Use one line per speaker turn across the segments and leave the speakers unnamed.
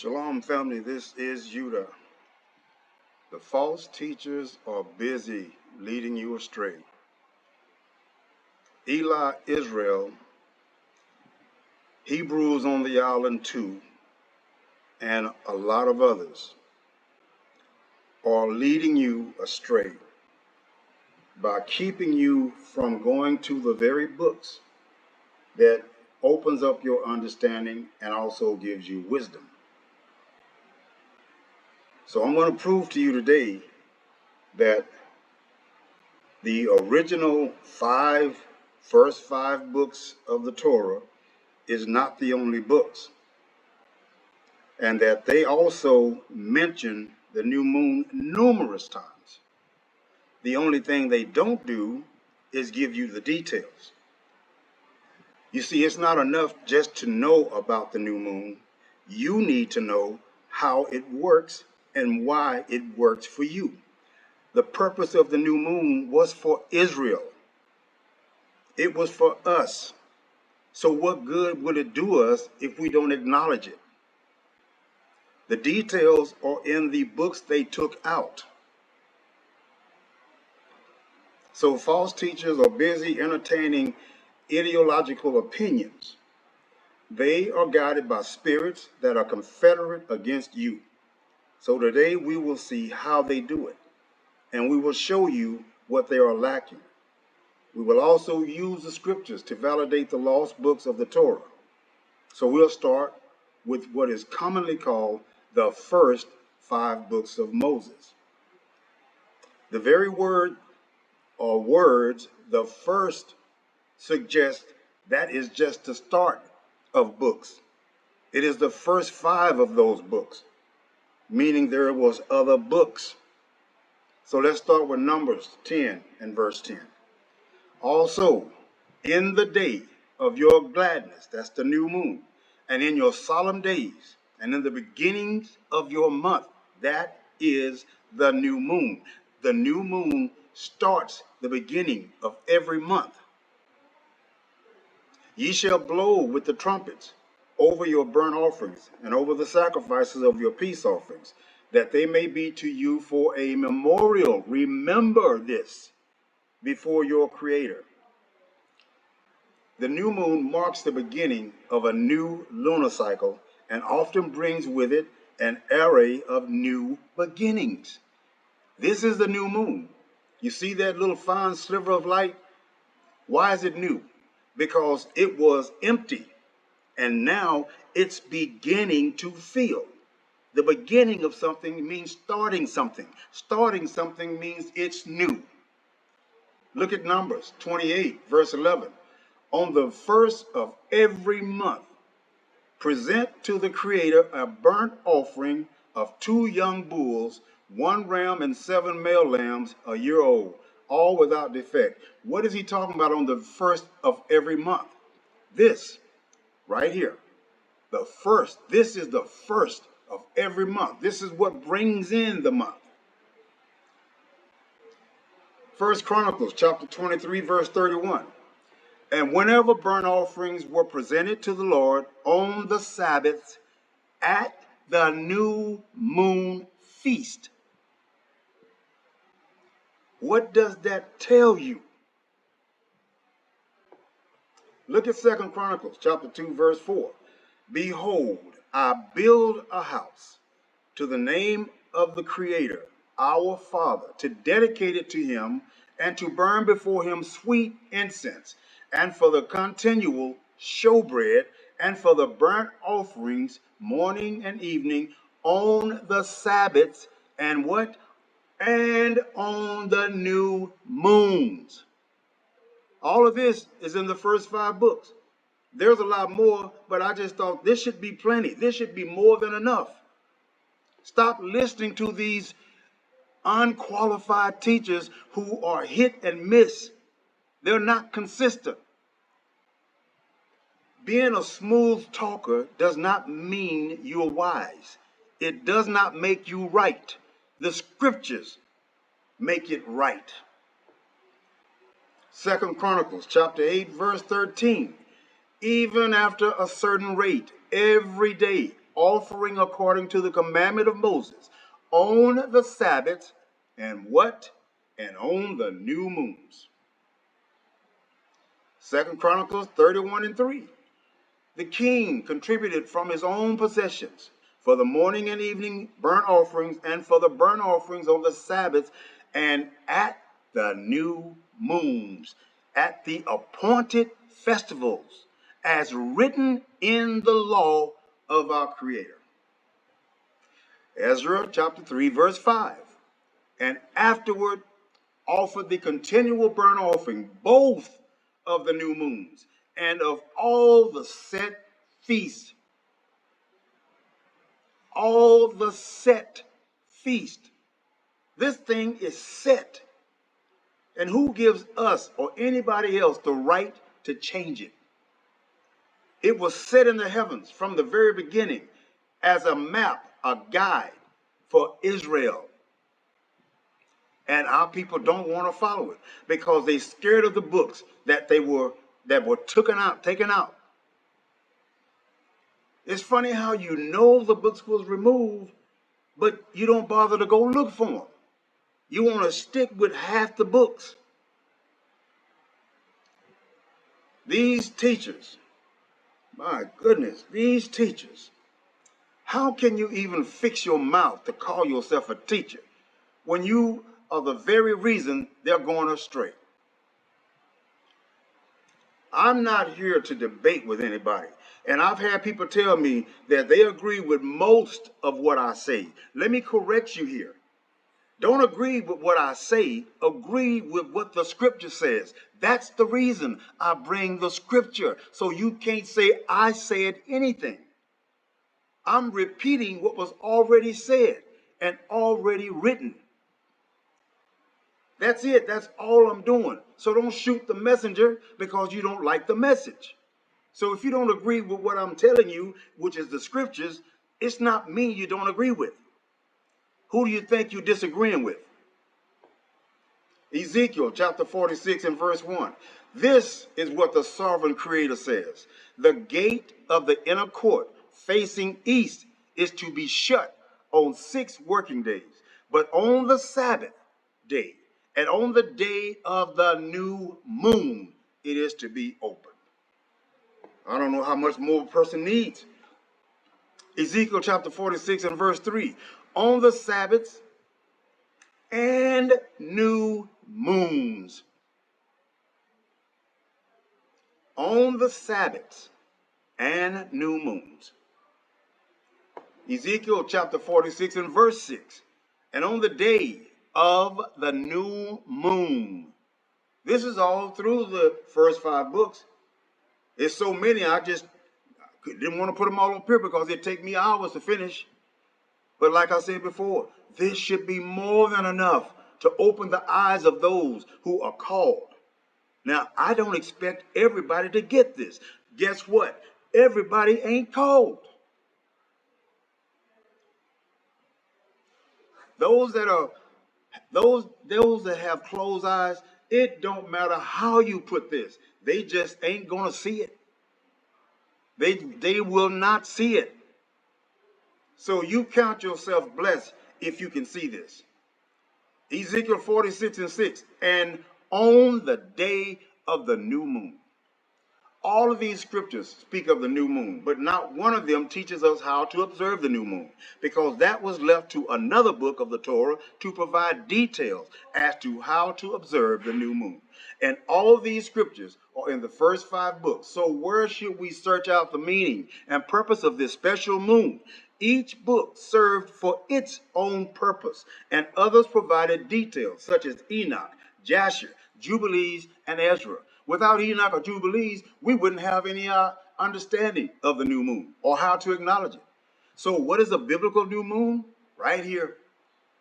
Shalom, family. This is Judah. The false teachers are busy leading you astray. Eli, Israel, Hebrews on the island too, and a lot of others are leading you astray by keeping you from going to the very books that opens up your understanding and also gives you wisdom. So I'm going to prove to you today that the original first five books of the Torah is not the only books, and that they also mention the new moon numerous times. The only thing they don't do is give you the details. You see, it's not enough just to know about the new moon. You need to know how it works and why it works for you. The purpose of the new moon was for Israel. It was for us. So what good would it do us if we don't acknowledge it? The details are in the books they took out. So false teachers are busy entertaining ideological opinions. They are guided by spirits that are confederate against you. So today we will see how they do it, and we will show you what they are lacking. We will also use the scriptures to validate the lost books of the Torah. So we'll start with what is commonly called the first five books of Moses. The very word or words, the first, suggests that is just the start of books. It is the first five of those books, meaning there was other books. So let's start with Numbers 10 and verse 10. Also, in the day of your gladness, that's the new moon, and in your solemn days, and in the beginnings of your month, that is the new moon. The new moon starts the beginning of every month. Ye shall blow with the trumpets over your burnt offerings and over the sacrifices of your peace offerings, that they may be to you for a memorial. Remember this before your Creator. The new moon marks the beginning of a new lunar cycle and often brings with it an array of new beginnings. This is the new moon. You see that little fine sliver of light? Why is it new? Because it was empty, and now it's beginning to feel. The beginning of something means starting something. Starting something means it's new. Look at Numbers 28, verse 11. On the first of every month, present to the Creator a burnt offering of 2 young bulls, 1 ram, and 7 male lambs a year old, all without defect. What is he talking about on the first of every month? This, right here. The first. This is the first of every month. This is what brings in the month. 1 Chronicles chapter 23, verse 31. And whenever burnt offerings were presented to the Lord on the Sabbaths at the new moon feast. What does that tell you? Look at 2 Chronicles chapter 2, verse 4. Behold, I build a house to the name of the Creator, our Father, to dedicate it to him and to burn before him sweet incense, and for the continual showbread, and for the burnt offerings morning and evening on the Sabbaths, and what? And on the new moons. All of this is in the first 5 books. There's a lot more, but I just thought this should be plenty. This should be more than enough. Stop listening to these unqualified teachers who are hit and miss. They're not consistent. Being a smooth talker does not mean you're wise. It does not make you right. The scriptures make it right. 2 Chronicles chapter 8, verse 13. Even after a certain rate, every day, offering according to the commandment of Moses on the Sabbaths and what? And on the new moons. 2 Chronicles 31:3. The king contributed from his own possessions for the morning and evening burnt offerings and for the burnt offerings on the Sabbaths and at the new moons, at the appointed festivals, as written in the law of our Creator. Ezra chapter 3 verse 5. And afterward offered the continual burnt offering, both of the new moons and of all the set feasts. All the set feast. This thing is set. And who gives us or anybody else the right to change it? It was set in the heavens from the very beginning as a map, a guide for Israel. And our people don't want to follow it because they're scared of the books that were taken out. It's funny how you know the books was removed, but you don't bother to go look for them. You want to stick with half the books. These teachers, my goodness, these teachers, how can you even fix your mouth to call yourself a teacher when you are the very reason they're going astray? I'm not here to debate with anybody. And I've had people tell me that they agree with most of what I say. Let me correct you here. Don't agree with what I say. Agree with what the scripture says. That's the reason I bring the scripture. So you can't say I said anything. I'm repeating what was already said and already written. That's it. That's all I'm doing. So don't shoot the messenger because you don't like the message. So if you don't agree with what I'm telling you, which is the scriptures, it's not me you don't agree with. Who do you think you're disagreeing with? Ezekiel chapter 46 and verse 1. This is what the sovereign creator says. The gate of the inner court facing east is to be shut on 6 working days, but on the Sabbath day and on the day of the new moon, it is to be open. I don't know how much more a person needs. Ezekiel chapter 46 and verse 3. On the Sabbaths and new moons. On the Sabbaths and new moons. Ezekiel chapter 46 and verse 6. And on the day of the new moon. This is all through the first 5 books. It's so many, I just didn't want to put them all up here because it'd take me hours to finish. But like I said before, this should be more than enough to open the eyes of those who are called. Now, I don't expect everybody to get this. Guess what? Everybody ain't called. Those that have closed eyes, it don't matter how you put this. They just ain't gonna see it. They will not see it. So you count yourself blessed if you can see this. Ezekiel 46 and 6, and on the day of the new moon. All of these scriptures speak of the new moon, but not one of them teaches us how to observe the new moon, because that was left to another book of the Torah to provide details as to how to observe the new moon. And all of these scriptures are in the first 5 books. So where should we search out the meaning and purpose of this special moon? Each book served for its own purpose, and others provided details such as Enoch, Jasher, Jubilees, and Ezra. Without Enoch or Jubilees, we wouldn't have any understanding of the new moon or how to acknowledge it. So what is a biblical new moon? Right here.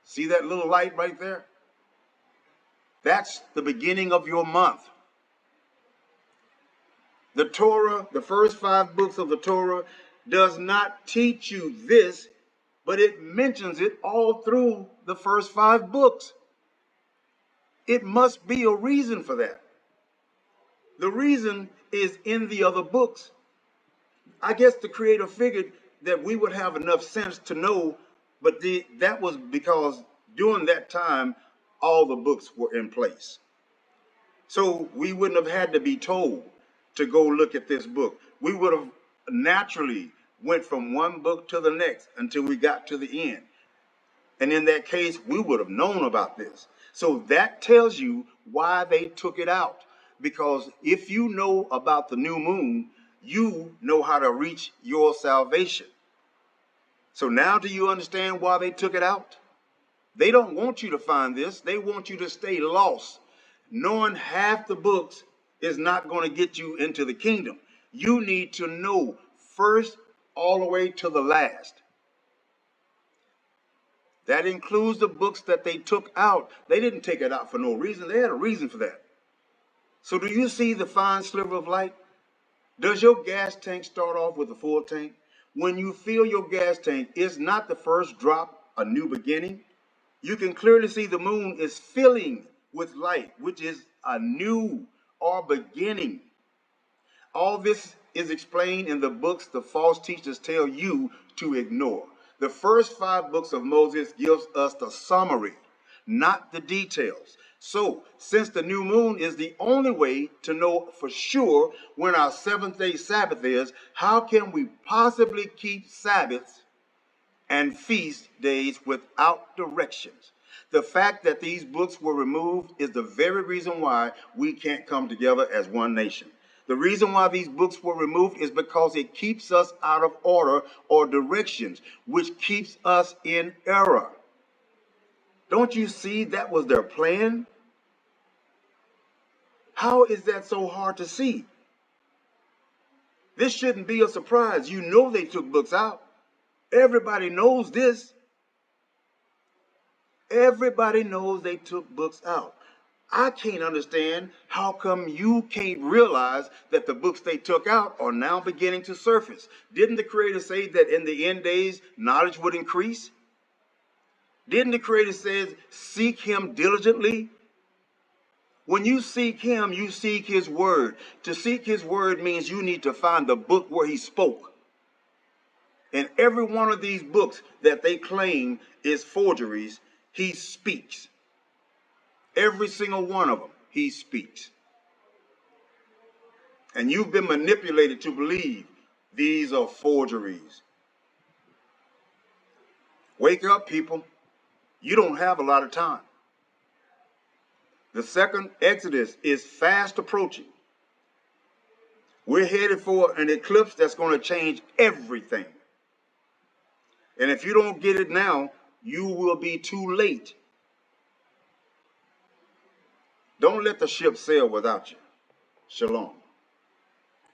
See that little light right there? That's the beginning of your month. The Torah, the first 5 books of the Torah, does not teach you this, but it mentions it all through the first 5 books. It must be a reason for that. The reason is in the other books. I guess the Creator figured that we would have enough sense to know, but that was because during that time, all the books were in place. So we wouldn't have had to be told to go look at this book. We would have naturally went from one book to the next until we got to the end. And in that case, we would have known about this. So that tells you why they took it out. Because if you know about the new moon, you know how to reach your salvation. So now do you understand why they took it out? They don't want you to find this. They want you to stay lost. Knowing half the books is not going to get you into the kingdom. You need to know first all the way to the last. That includes the books that they took out. They didn't take it out for no reason. They had a reason for that. So do you see the fine sliver of light? Does your gas tank start off with a full tank? When you fill your gas tank, it's not the first drop a new beginning. You can clearly see the moon is filling with light, which is a new or beginning. All this is explained in the books the false teachers tell you to ignore. The first 5 books of Moses gives us the summary, not the details. So, since the new moon is the only way to know for sure when our 7th-day Sabbath is, how can we possibly keep Sabbaths and feast days without directions? The fact that these books were removed is the very reason why we can't come together as one nation. The reason why these books were removed is because it keeps us out of order or directions, which keeps us in error. Don't you see that was their plan? How is that so hard to see? This shouldn't be a surprise. You know they took books out. Everybody knows this. Everybody knows they took books out. I can't understand how come you can't realize that the books they took out are now beginning to surface. Didn't the Creator say that in the end days, knowledge would increase? Didn't the Creator say, seek Him diligently? When you seek Him, you seek His Word. To seek His Word means you need to find the book where He spoke. And every one of these books that they claim is forgeries, He speaks. Every single one of them, He speaks. And you've been manipulated to believe these are forgeries. Wake up, people. You don't have a lot of time. The second Exodus is fast approaching. We're headed for an eclipse that's going to change everything. And if you don't get it now, you will be too late. Don't let the ship sail without you. Shalom.